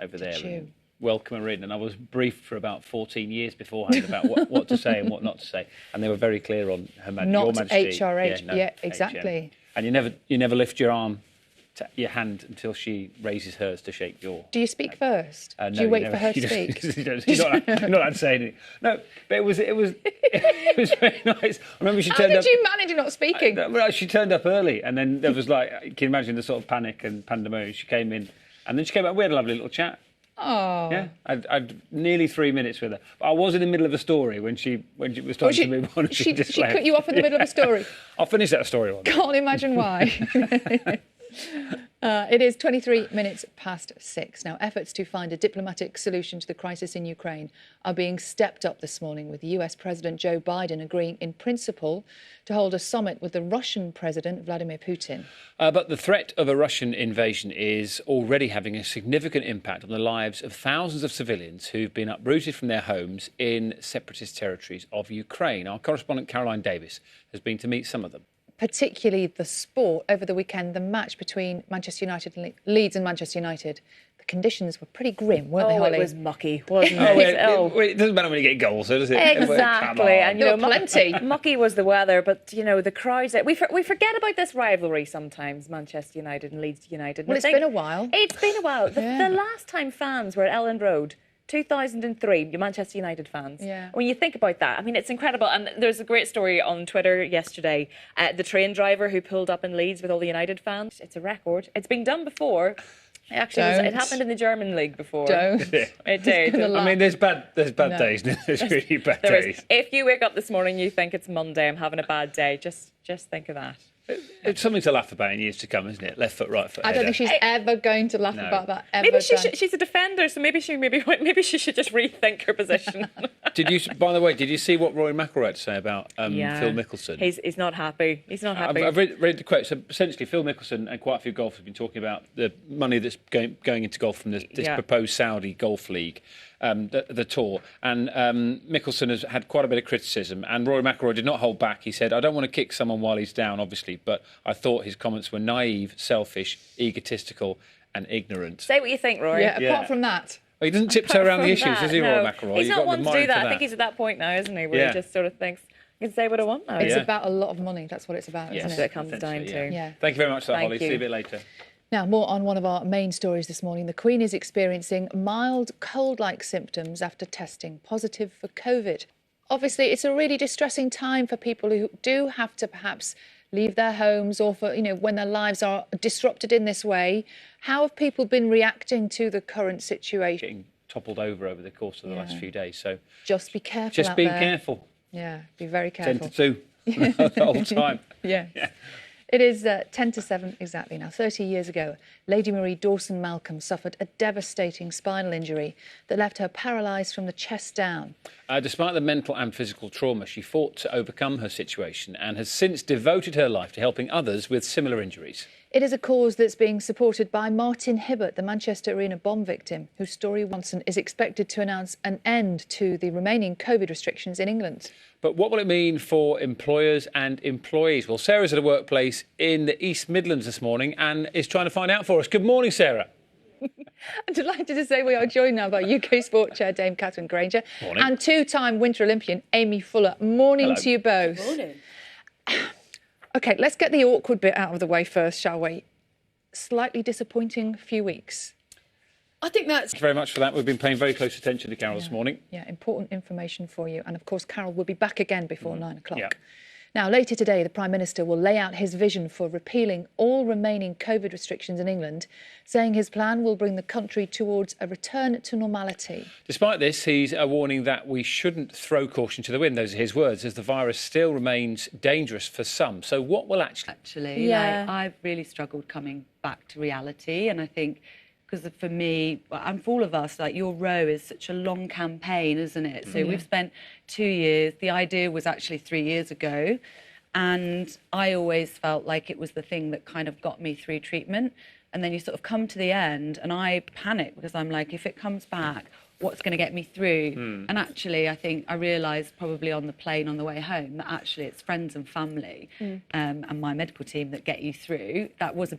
over there. And welcome her in. And I was briefed for about 14 years beforehand about what to say and what not to say. And they were very clear on Her Majesty. Not Your Majesty. HRH. Yeah, exactly. And you never lift your arm, your hand, until she raises hers to shake your... Do you speak first? No, do you wait for her to speak? You're not allowed to say anything. No, but it was very nice. I remember she turned up... How did you manage not speaking? She turned up early, and then there was like, you can imagine the sort of panic and pandemonium. She came in, and then she came out. We had a lovely little chat. Oh. Yeah, I'd nearly 3 minutes with her. But I was in the middle of a story when she was trying to move on. She cut you off in the middle of a story? I'll finish that story on. Can't imagine why. It is 23 minutes past 6. Now, efforts to find a diplomatic solution to the crisis in Ukraine are being stepped up this morning, with US President Joe Biden agreeing in principle to hold a summit with the Russian President Vladimir Putin. But the threat of a Russian invasion is already having a significant impact on the lives of thousands of civilians who've been uprooted from their homes in separatist territories of Ukraine. Our correspondent Caroline Davis has been to meet some of them. Particularly the sport over the weekend, the match between Manchester United and Leeds and Manchester United. The conditions were pretty grim, weren't they, Holly? It was mucky, wasn't it? It doesn't matter when you get goals, does it? Exactly. And, there were plenty. Mucky was the weather, but, the crowds... We forget about this rivalry sometimes, Manchester United and Leeds United. Well, it's been a while. It's been a while. The last time fans were at Elland Road... 2003, your Manchester United fans. Yeah. When you think about that, I mean, it's incredible. And there's a great story on Twitter yesterday. The train driver who pulled up in Leeds with all the United fans. It's a record. It's been done before. It happened in the German league before. Don't. It did. I mean, there's bad days. There's really bad days. If you wake up this morning and you think it's Monday, I'm having a bad day, just think of that. It's something to laugh about in years to come, isn't it? Left foot, right foot. I don't think she's ever going to laugh about that. Maybe she's a defender, so maybe she should just rethink her position. By the way, did you see what Rory McIlroy had to say about Phil Mickelson? He's not happy. He's not happy. I've read the quote. So essentially, Phil Mickelson and quite a few golfers have been talking about the money that's going into golf from this proposed Saudi Golf League. The tour, and Mickelson has had quite a bit of criticism, and Rory McIlroy did not hold back. He said, I don't want to kick someone while he's down, obviously, but I thought his comments were naive, selfish, egotistical and ignorant. Say what you think, Rory. Yeah, apart from that. Well, he doesn't tiptoe around the issues, does he, Rory McIlroy? He's not one to do that. I think he's at that point now, isn't he, where he just sort of thinks, I can say what I want now. It's about a lot of money, that's what it's about, isn't it? That's what it comes down to. Yeah. Thank you very much for that, Holly. See you a bit later. Now, more on one of our main stories this morning. The Queen is experiencing mild cold-like symptoms after testing positive for COVID. Obviously, it's a really distressing time for people who do have to perhaps leave their homes, or for, when their lives are disrupted in this way. How have people been reacting to the current situation? Getting toppled over the course of the last few days. So just be careful. Just be careful. Yeah, be very careful. 10 to 2 the whole time. Yeah. It is 10 to 7 exactly now. 30 years ago, Lady Marie Dawson-Malcolm suffered a devastating spinal injury that left her paralysed from the chest down. Despite the mental and physical trauma, she fought to overcome her situation and has since devoted her life to helping others with similar injuries. It is a cause that's being supported by Martin Hibbert, the Manchester Arena bomb victim, whose story Johnson is expected to announce an end to the remaining COVID restrictions in England. But what will it mean for employers and employees? Well, Sarah's at a workplace in the East Midlands this morning and is trying to find out for us. Good morning, Sarah. I'm delighted to say we are joined now by UK Sport Chair Dame Catherine Granger and two-time Winter Olympian Amy Fuller. Morning to you both. Good morning. OK, let's get the awkward bit out of the way first, shall we? Slightly disappointing few weeks. I think that's... Thank you very much for that. We've been paying very close attention to Carol this morning. Yeah, important information for you. And, of course, Carol will be back again before 9 o'clock. Yeah. Now, later today, the Prime Minister will lay out his vision for repealing all remaining COVID restrictions in England, saying his plan will bring the country towards a return to normality. Despite this, he's warning that we shouldn't throw caution to the wind, those are his words, as the virus still remains dangerous for some. So what will actually... I've really struggled coming back to reality, and I think... Because for me, and for all of us, your row is such a long campaign, isn't it? So we've spent 2 years. The idea was actually 3 years ago. And I always felt like it was the thing that kind of got me through treatment. And then you sort of come to the end and I panic because I'm like, if it comes back, what's going to get me through? And actually, I think I realised probably on the plane on the way home that actually it's friends and family and my medical team that get you through. That was a